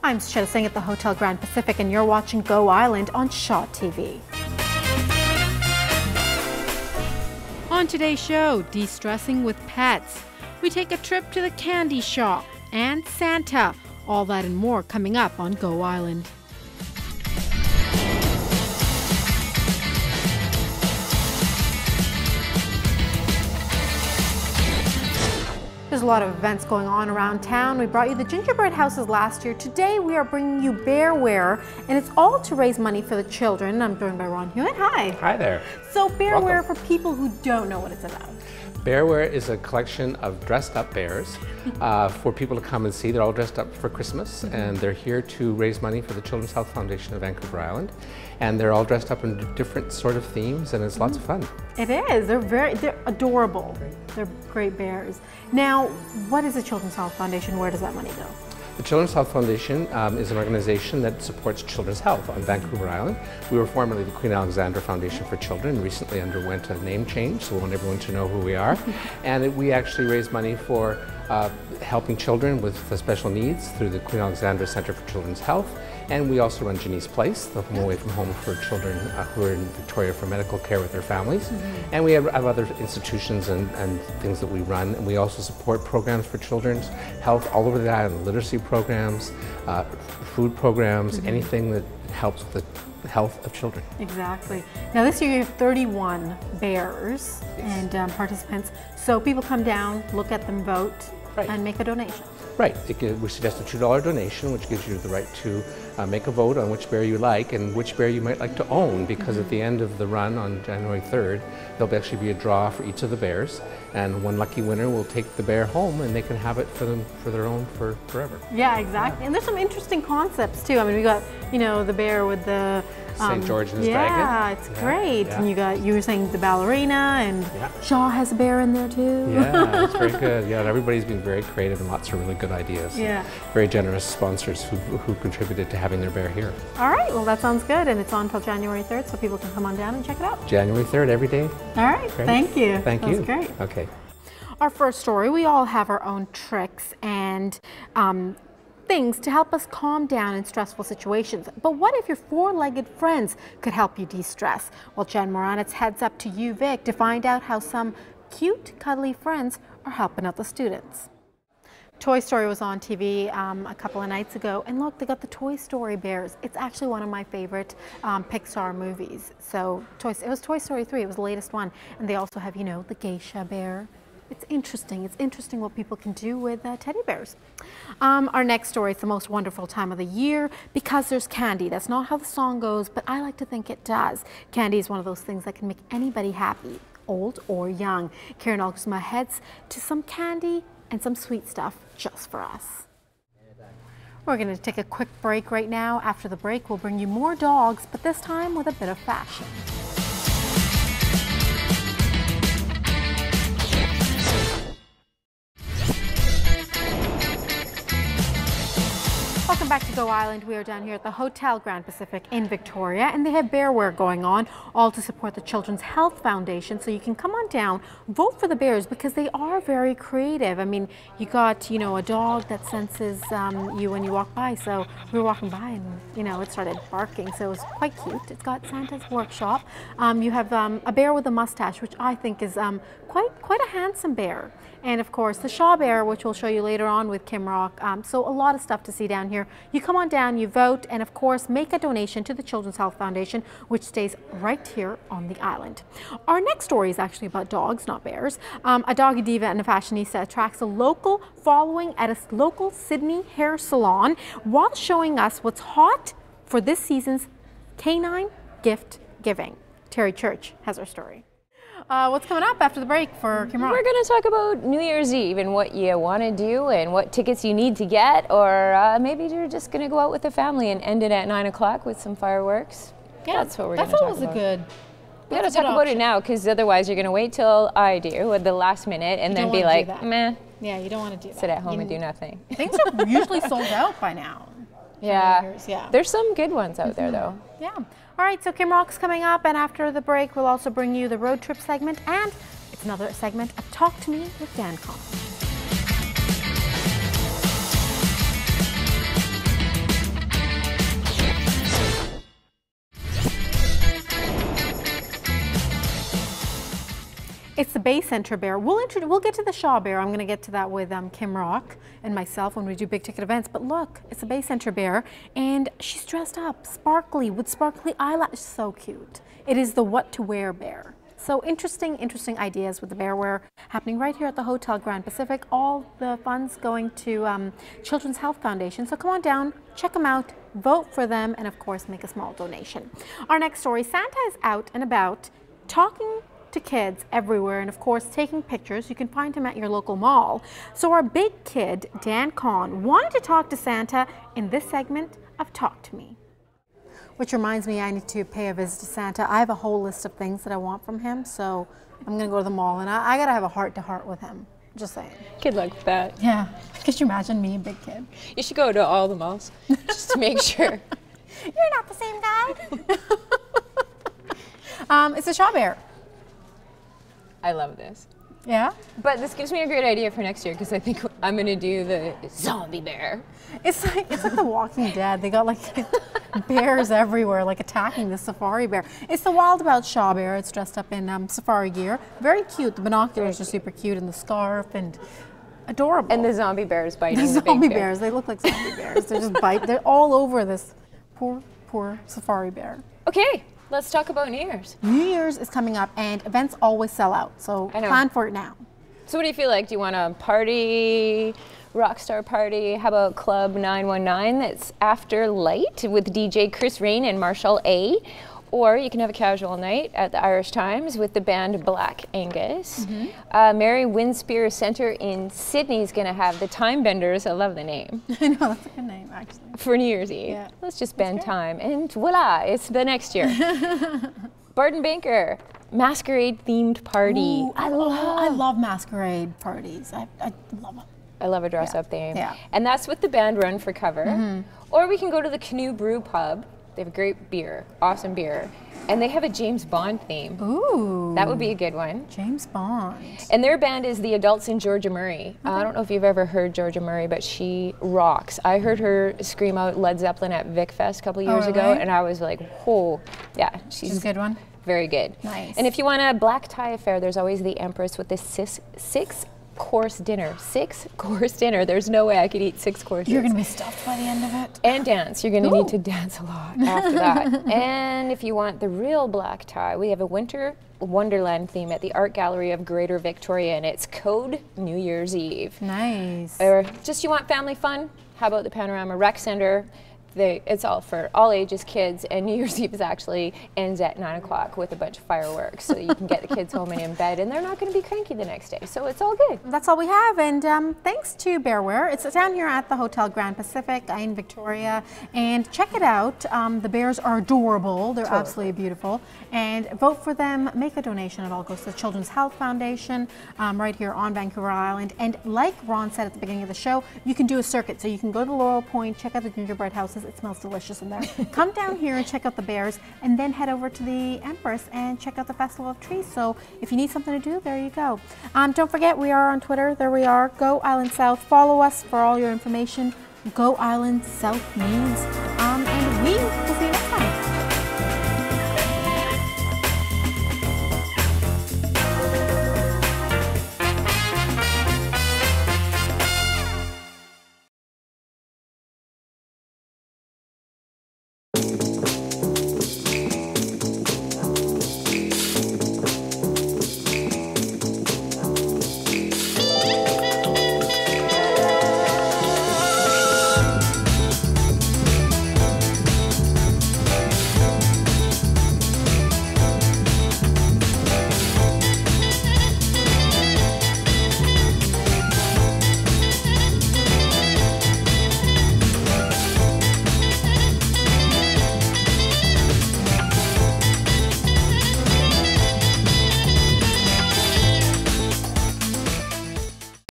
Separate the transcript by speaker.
Speaker 1: I'm Sucheta Singh at the Hotel Grand Pacific, and you're watching Go Island on Shaw TV. On today's show, de-stressing with pets. We take a trip to the candy shop and Santa. All that and more coming up on Go Island. There's a lot of events going on around town. We brought you the gingerbread houses last year. Today we are bringing you bearware, and it's all to raise money for the children. I'm joined by Ron Hewitt. Hi.
Speaker 2: Hi there.
Speaker 1: So bearware, for people who don't know what it's about.
Speaker 2: Bearware is a collection of dressed up bears for people to come and see. They're all dressed up for Christmas, and they're here to raise money for the Children's Health Foundation of Vancouver Island. And they're all dressed up in different sort of themes, and it's lots of fun. It
Speaker 1: is. They're adorable. They're great bears. Now, what is the Children's Health Foundation? Where does that money go?
Speaker 2: The Children's Health Foundation is an organization that supports children's health on Vancouver Island. We were formerly the Queen Alexandra Foundation for Children and recently underwent a name change, so we want everyone to know who we are. And we actually raise money for helping children with special needs through the Queen Alexandra Centre for Children's Health. And we also run Janice Place, the home away from home for children who are in Victoria for medical care with their families. And we have other institutions and things that we run. And we also support programs for children's health all over the island, literacy programs, food programs, anything that helps with the health of children.
Speaker 1: Exactly. Now this year you have 31 bears and participants. So people come down, look at them, vote, and make a donation.
Speaker 2: Right. We suggest a $2 donation, which gives you the right to make a vote on which bear you like and which bear you might like to own, because at the end of the run on January 3rd, there'll actually be a draw for each of the bears, and one lucky winner will take the bear home and they can have it for their own for forever.
Speaker 1: Yeah, exactly. And there's some interesting concepts too. I mean, we got, you know, the bear with the
Speaker 2: St. George and his dragon.
Speaker 1: Yeah, it's great. Yeah. And you were saying the ballerina, and Shaw has a bear in there too.
Speaker 2: Yeah, it's very good. Yeah, and everybody's been very creative and lots of really good ideas.
Speaker 1: Yeah.
Speaker 2: Very generous sponsors who contributed to having their bear here.
Speaker 1: All right, well that sounds good, and it's on until January 3rd, so people can come on down and check it out.
Speaker 2: January 3rd, every day.
Speaker 1: All right, great. Thank you.
Speaker 2: Thank you.
Speaker 1: That's great.
Speaker 2: Okay.
Speaker 1: Our first story, we all have our own tricks and things to help us calm down in stressful situations. But what if your four-legged friends could help you de-stress? Well, Jen Moranitz heads up to UVic to find out how some cute, cuddly friends are helping out the students. Toy Story was on TV a couple of nights ago, and look, they got the Toy Story bears. It's actually one of my favorite Pixar movies. So it was Toy Story 3, it was the latest one. And they also have, you know, the geisha bear. It's interesting what people can do with teddy bears. Our next story is the most wonderful time of the year because there's candy. That's not how the song goes, but I like to think it does. Candy is one of those things that can make anybody happy, old or young. Karen Alksma heads to some candy and some sweet stuff just for us. We're going to take a quick break right now. After the break, we'll bring you more dogs, but this time with a bit of fashion. Welcome back to Go Island. We are down here at the Hotel Grand Pacific in Victoria, and they have bearware going on, all to support the Children's Health Foundation. So you can come on down, vote for the bears because they are very creative. I mean, you got, you know, a dog that senses you when you walk by. So we were walking by and, you know, it started barking. So it was quite cute. It's got Santa's workshop. You have a bear with a mustache, which I think is quite a handsome bear. And of course the Shaw bear, which we'll show you later on with Kim Rock. So a lot of stuff to see down here. You come on down, you vote, and of course make a donation to the Children's Health Foundation, which stays right here on the island. Our next story is actually about dogs, not bears. A doggy diva and a fashionista attracts a local following at a local Sydney hair salon while showing us what's hot for this season's canine gift giving. Terry Church has our story. What's coming up after the break for Kim Rock?
Speaker 3: We're going to talk about New Year's Eve and what you want to do and what tickets you need to get, or maybe you're just going to go out with the family and end it at 9 o'clock with some fireworks.
Speaker 1: Yeah,
Speaker 3: that's what we're going to talk about.
Speaker 1: That's always a good.
Speaker 3: We got to talk about it now, because otherwise you're going to wait till I do at the last minute and then be like, meh.
Speaker 1: Yeah, you don't want to do that.
Speaker 3: Sit at home and do nothing.
Speaker 1: Things are usually sold out by now.
Speaker 3: Yeah. There's some good ones out there though.
Speaker 1: Yeah. All right, so Kim Rock's coming up, and after the break, we'll also bring you the road trip segment, and it's another segment of Talk to Me with Dan Collins. It's the Bay Center bear. We'll get to the Shaw bear. I'm going to get to that with Kim Rock and myself when we do big ticket events. But look, it's a Bay Center bear, and she's dressed up sparkly with sparkly eyelashes. So cute. It is the what to wear bear. So interesting ideas with the bear wear happening right here at the Hotel Grand Pacific. All the funds going to Children's Health Foundation. So come on down, check them out, vote for them, and of course make a small donation. Our next story, Santa is out and about talking to kids everywhere and of course taking pictures. You can find him at your local mall. So our big kid, Dan Kahn, wanted to talk to Santa in this segment of Talk to Me. Which reminds me, I need to pay a visit to Santa. I have a whole list of things that I want from him, so I'm gonna go to the mall and I gotta have a heart-to-heart with him. Just saying.
Speaker 3: Good luck with that.
Speaker 1: Yeah. Could you imagine me, big kid?
Speaker 3: You should go to all the malls just to make sure.
Speaker 1: You're not the same guy. It's a Shaw bear.
Speaker 3: I love this.
Speaker 1: Yeah?
Speaker 3: But this gives me a great idea for next year because I think I'm going to do the zombie bear.
Speaker 1: It's like The Walking Dead. They got like bears everywhere, like attacking the safari bear. It's the Wild About Shaw bear. It's dressed up in safari gear. Very cute. The binoculars are super cute, and the scarf, and adorable.
Speaker 3: And the zombie bears biting
Speaker 1: the
Speaker 3: big
Speaker 1: zombie
Speaker 3: bear.
Speaker 1: bears. They look like zombie bears. They just bite. They're all over this poor safari bear.
Speaker 3: Okay. Let's talk about New Year's.
Speaker 1: New Year's is coming up, and events always sell out, so plan for it now.
Speaker 3: So what do you feel like? Do you want a party, rock star party? How about Club 919 that's after light with DJ Chris Rain and Marshall A? Or you can have a casual night at the Irish Times with the band Black Angus. Mary Winspear Centre in Sydney is going to have the Time Benders. I love the name.
Speaker 1: I know, that's a good name, actually.
Speaker 3: For New Year's Eve.
Speaker 1: Yeah.
Speaker 3: Let's just bend time. And voila, it's the next year. Barton Banker, masquerade themed party.
Speaker 1: Ooh, I love masquerade parties. I love them.
Speaker 3: I love a dress up theme.
Speaker 1: Yeah.
Speaker 3: And that's with the band Run for Cover. Or we can go to the Canoe Brew Pub. They have great beer, awesome beer. And they have a James Bond theme.
Speaker 1: Ooh.
Speaker 3: That would be a good one.
Speaker 1: James Bond.
Speaker 3: And their band is the Adults in Georgia Murray. I don't know if you've ever heard Georgia Murray, but she rocks. I heard her scream out Led Zeppelin at Vic Fest a couple years ago, and I was like, whoa, yeah.
Speaker 1: She's a good one.
Speaker 3: Very good.
Speaker 1: Nice.
Speaker 3: And if you want a black tie affair, there's always the Empress with the six-course dinner. 6-course dinner. There's no way I could eat 6 courses.
Speaker 1: You're going to be stuffed by the end of it.
Speaker 3: And dance. You're going to need to dance a lot after that. And if you want the real black tie, we have a Winter Wonderland theme at the Art Gallery of Greater Victoria, and it's Code New Year's Eve.
Speaker 1: Nice.
Speaker 3: Or just you want family fun? How about the Panorama Rec Center? It's all for all ages, kids, and New Year's Eve actually ends at 9 o'clock with a bunch of fireworks, so you can get the kids home and in bed, and they're not going to be cranky the next day, so it's all good.
Speaker 1: That's all we have, and thanks to Bearwear. It's down here at the Hotel Grand Pacific in Victoria, and check it out. The bears are adorable. They're absolutely beautiful, and vote for them. Make a donation. It all goes to the Children's Health Foundation right here on Vancouver Island, and like Ron said at the beginning of the show, you can do a circuit, so you can go to Laurel Point, check out the gingerbread houses. It smells delicious in there. Come down here and check out the bears, and then head over to the Empress and check out the Festival of Trees. So if you need something to do, there you go. Don't forget, we are on Twitter. There we are. Go Island South. Follow us for all your information. Go Island South News. And we will see you next time.